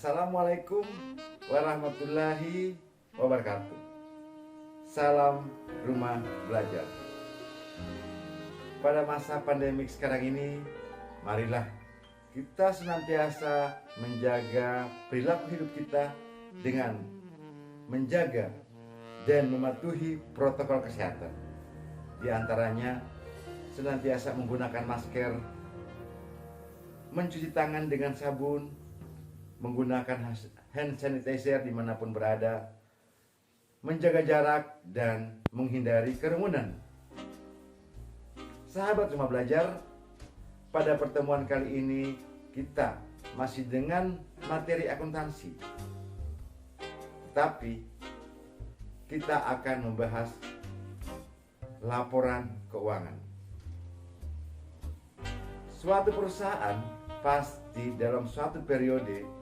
Assalamualaikum warahmatullahi wabarakatuh. Salam rumah belajar. Pada masa pandemik sekarang ini, marilah kita senantiasa menjaga perilaku hidup kita dengan menjaga dan mematuhi protokol kesehatan. Di antaranya, senantiasa menggunakan masker, mencuci tangan dengan sabun, menggunakan hand sanitizer dimanapun berada, menjaga jarak, dan menghindari kerumunan. Sahabat rumah belajar, pada pertemuan kali ini kita masih dengan materi akuntansi. Tapi kita akan membahas laporan keuangan. Suatu perusahaan pasti dalam suatu periode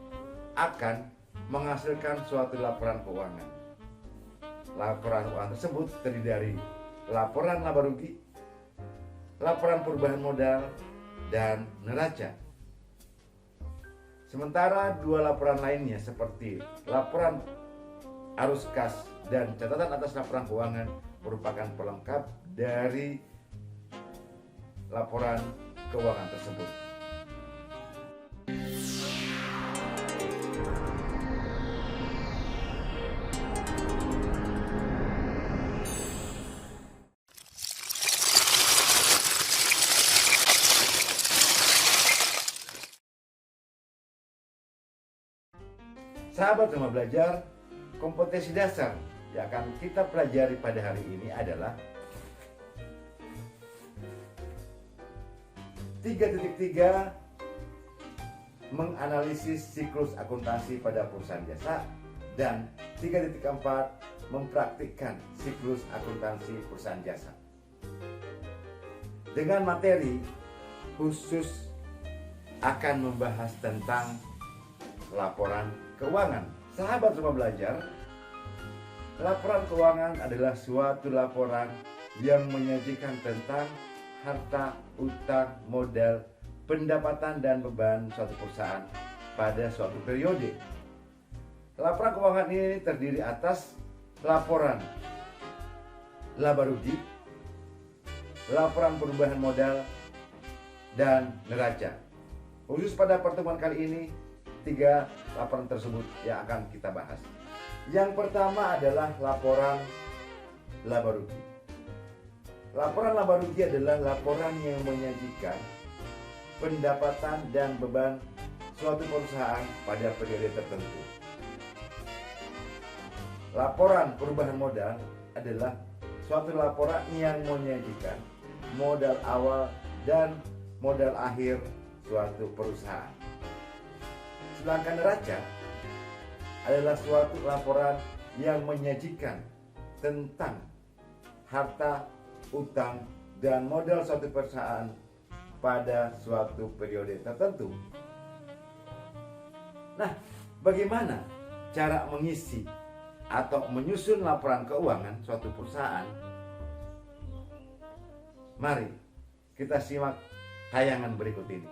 akan menghasilkan suatu laporan keuangan. Laporan keuangan tersebut terdiri dari laporan laba rugi, laporan perubahan modal, dan neraca. Sementara dua laporan lainnya seperti laporan arus kas dan catatan atas laporan keuangan merupakan pelengkap dari laporan keuangan tersebut. Sahabat rumah belajar, kompetensi dasar yang akan kita pelajari pada hari ini adalah 3.3 menganalisis siklus akuntansi pada perusahaan jasa, dan 3.4 mempraktikkan siklus akuntansi perusahaan jasa. Dengan materi khusus akan membahas tentang laporan keuangan. Sahabat rumah belajar, laporan keuangan adalah suatu laporan yang menyajikan tentang harta, utang, modal, pendapatan, dan beban suatu perusahaan pada suatu periode. Laporan keuangan ini terdiri atas laporan laba rugi, laporan perubahan modal, dan neraca. Khusus pada pertemuan kali ini, 3 laporan tersebut yang akan kita bahas. Yang pertama adalah laporan laba rugi. Laporan laba rugi adalah laporan yang menyajikan pendapatan dan beban suatu perusahaan pada periode tertentu. Laporan perubahan modal adalah suatu laporan yang menyajikan modal awal dan modal akhir suatu perusahaan. Sedangkan neraca adalah suatu laporan yang menyajikan tentang harta, utang, dan modal suatu perusahaan pada suatu periode tertentu. Nah, bagaimana cara mengisi atau menyusun laporan keuangan suatu perusahaan? Mari kita simak tayangan berikut ini.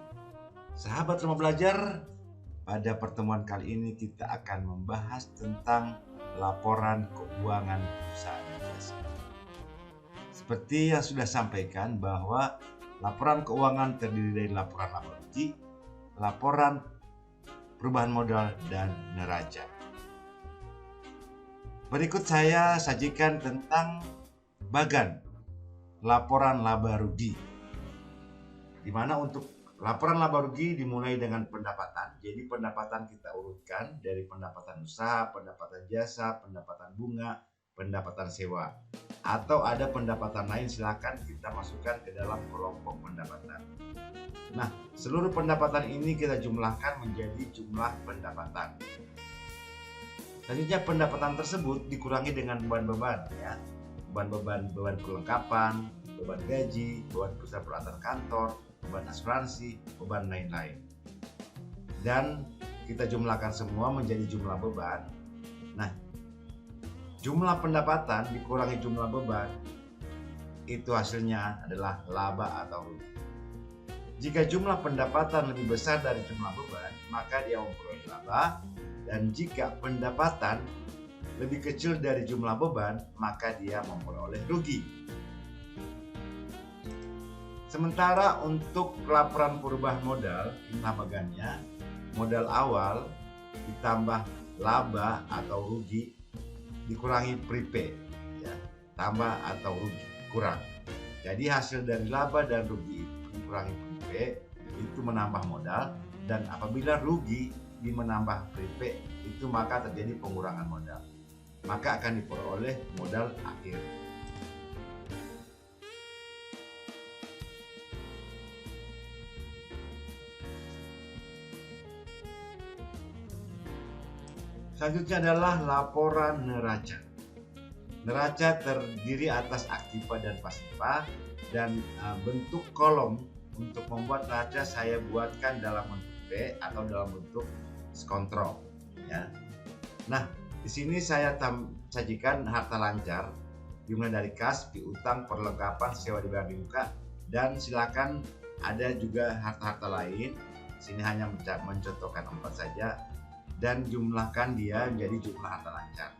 Sahabat rumah belajar, pada pertemuan kali ini kita akan membahas tentang laporan keuangan perusahaan jasa. Seperti yang sudah sampaikan bahwa laporan keuangan terdiri dari laporan laba rugi, laporan perubahan modal, dan neraca. Berikut saya sajikan tentang bagan laporan laba rugi, di mana untuk laporan laba rugi dimulai dengan pendapatan. Jadi pendapatan kita urutkan dari pendapatan usaha, pendapatan jasa, pendapatan bunga, pendapatan sewa. Atau ada pendapatan lain, silakan kita masukkan ke dalam kelompok pendapatan. Nah, seluruh pendapatan ini kita jumlahkan menjadi jumlah pendapatan. Selanjutnya pendapatan tersebut dikurangi dengan beban-beban, ya. Beban perlengkapan, beban gaji, beban pusat peralatan kantor, beban asuransi, beban lain-lain. Dan kita jumlahkan semua menjadi jumlah beban. Nah, jumlah pendapatan dikurangi jumlah beban, itu hasilnya adalah laba atau rugi. Jika jumlah pendapatan lebih besar dari jumlah beban, maka dia memperoleh laba. Dan jika pendapatan lebih kecil dari jumlah beban, maka dia memperoleh rugi. Sementara untuk laporan perubahan modal, inilah bagannya, modal awal ditambah laba atau rugi dikurangi prepaid, ya, tambah atau rugi kurang. Jadi hasil dari laba dan rugi itu dikurangi prepaid itu menambah modal, dan apabila rugi di menambah prepaid itu maka terjadi pengurangan modal, maka akan diperoleh modal akhir. Selanjutnya adalah laporan neraca. Neraca terdiri atas aktiva dan pasifa, dan bentuk kolom untuk membuat neraca saya buatkan dalam bentuk B atau dalam bentuk kontrol, ya. Nah, di sini saya sajikan harta lancar dimulai dari kas, piutang, perlengkapan, sewa dibayar di muka, dan silakan ada juga harta-harta lain. Sini hanya mencontohkan 4 saja, dan jumlahkan dia menjadi jumlah harta lancar.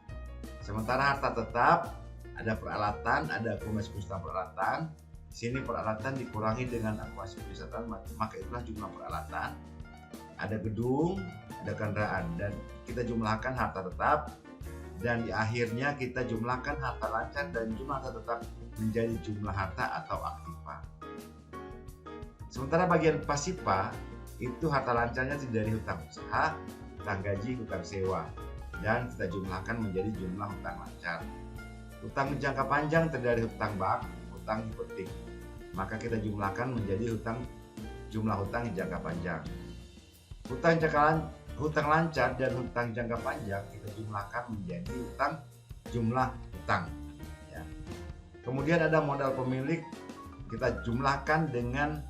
Sementara harta tetap ada peralatan, ada akumulasi penyusutan peralatan. Di sini peralatan dikurangi dengan akumulasi penyusutan, maka itulah jumlah peralatan. Ada gedung, ada kendaraan, dan kita jumlahkan harta tetap, dan di akhirnya kita jumlahkan harta lancar dan jumlah harta tetap menjadi jumlah harta atau aktiva. Sementara bagian pasifa itu harta lancarnya dari hutang usaha, hutang gaji, hutang sewa, dan kita jumlahkan menjadi jumlah hutang lancar. Hutang jangka panjang terdiri dari hutang bank, hutang hipotek, maka kita jumlahkan menjadi jumlah hutang jangka panjang. Hutang lancar dan hutang jangka panjang kita jumlahkan menjadi jumlah hutang, ya. Kemudian ada modal pemilik, kita jumlahkan dengan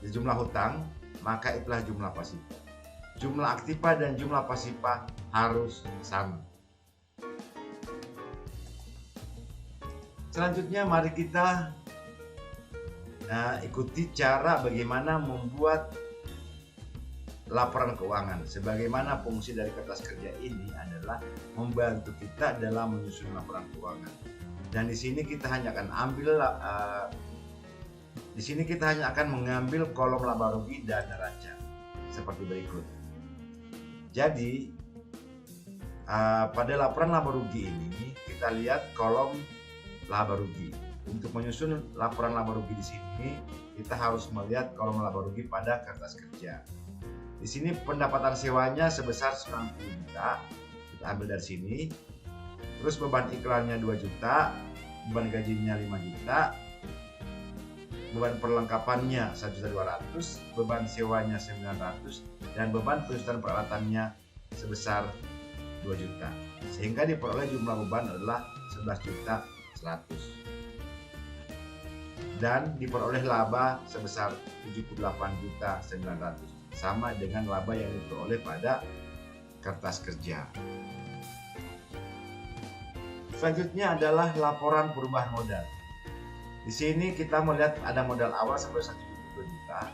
jumlah hutang, maka itulah jumlah pasifa. Jumlah aktiva dan jumlah pasifa harus sama. Selanjutnya mari kita ikuti cara bagaimana membuat laporan keuangan. Sebagaimana fungsi dari kertas kerja ini adalah membantu kita dalam menyusun laporan keuangan. Dan di sini kita hanya akan mengambil kolom laba rugi dan neraca seperti berikut. Jadi pada laporan laba rugi ini kita lihat kolom laba rugi. Untuk menyusun laporan laba rugi di sini kita harus melihat kolom laba rugi pada kertas kerja. Di sini pendapatan sewanya sebesar 90 juta, kita ambil dari sini. Terus beban iklannya 2 juta, beban gajinya 5 juta, beban perlengkapannya 1.200.000, beban sewanya 900, dan beban penyusutan peralatannya sebesar 2 juta. Sehingga diperoleh jumlah beban adalah 11.100.000. Dan diperoleh laba sebesar 78.900.000. Sama dengan laba yang diperoleh pada kertas kerja. Selanjutnya adalah laporan perubahan modal. Di sini kita melihat ada modal awal sebesar 72 juta,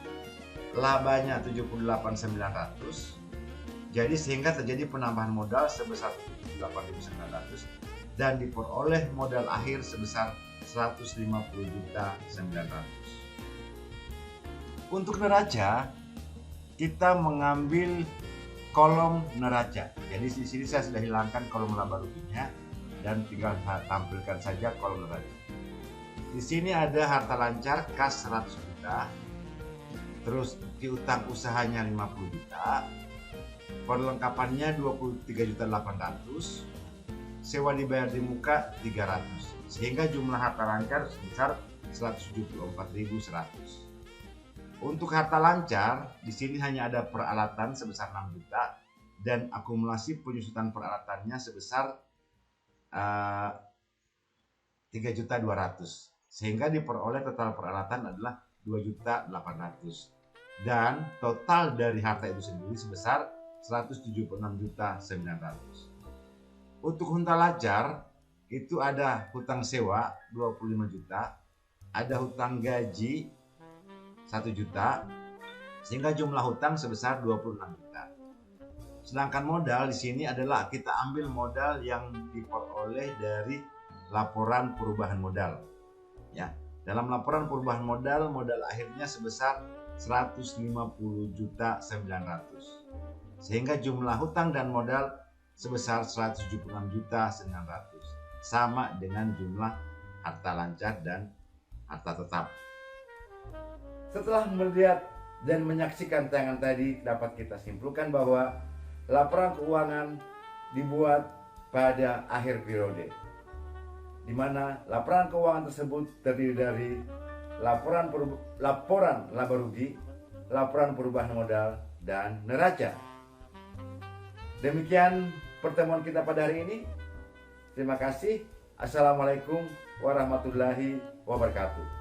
labanya 78.900. Jadi sehingga terjadi penambahan modal sebesar 78.900 dan diperoleh modal akhir sebesar 150.900. Untuk neraca kita mengambil kolom neraca. Jadi di sini saya sudah hilangkan kolom laba ruginya dan tinggal tampilkan saja kolom neraca. Di sini ada harta lancar kas 100 juta, terus piutang usahanya 50 juta, perlengkapannya 23.800.000, sewa dibayar di muka 300, sehingga jumlah harta lancar sebesar 174.100. Untuk harta lancar, di sini hanya ada peralatan sebesar 6 juta dan akumulasi penyusutan peralatannya sebesar 3.200.000. Sehingga diperoleh total peralatan adalah 2.800.000. Dan total dari harta itu sendiri sebesar 176.900.000. Untuk hutang lancar, itu ada hutang sewa 25 juta, ada hutang gaji 1 juta, sehingga jumlah hutang sebesar 26 juta. Sedangkan modal di sini adalah kita ambil modal yang diperoleh dari laporan perubahan modal. Ya, dalam laporan perubahan modal, modal akhirnya sebesar 150.900.000. Sehingga jumlah hutang dan modal sebesar 176.900.000. Sama dengan jumlah harta lancar dan harta tetap. Setelah melihat dan menyaksikan tayangan tadi, dapat kita simpulkan bahwa laporan keuangan dibuat pada akhir periode, di mana laporan keuangan tersebut terdiri dari laporan laba rugi, laporan perubahan modal, dan neraca. Demikian pertemuan kita pada hari ini. Terima kasih. Assalamualaikum warahmatullahi wabarakatuh.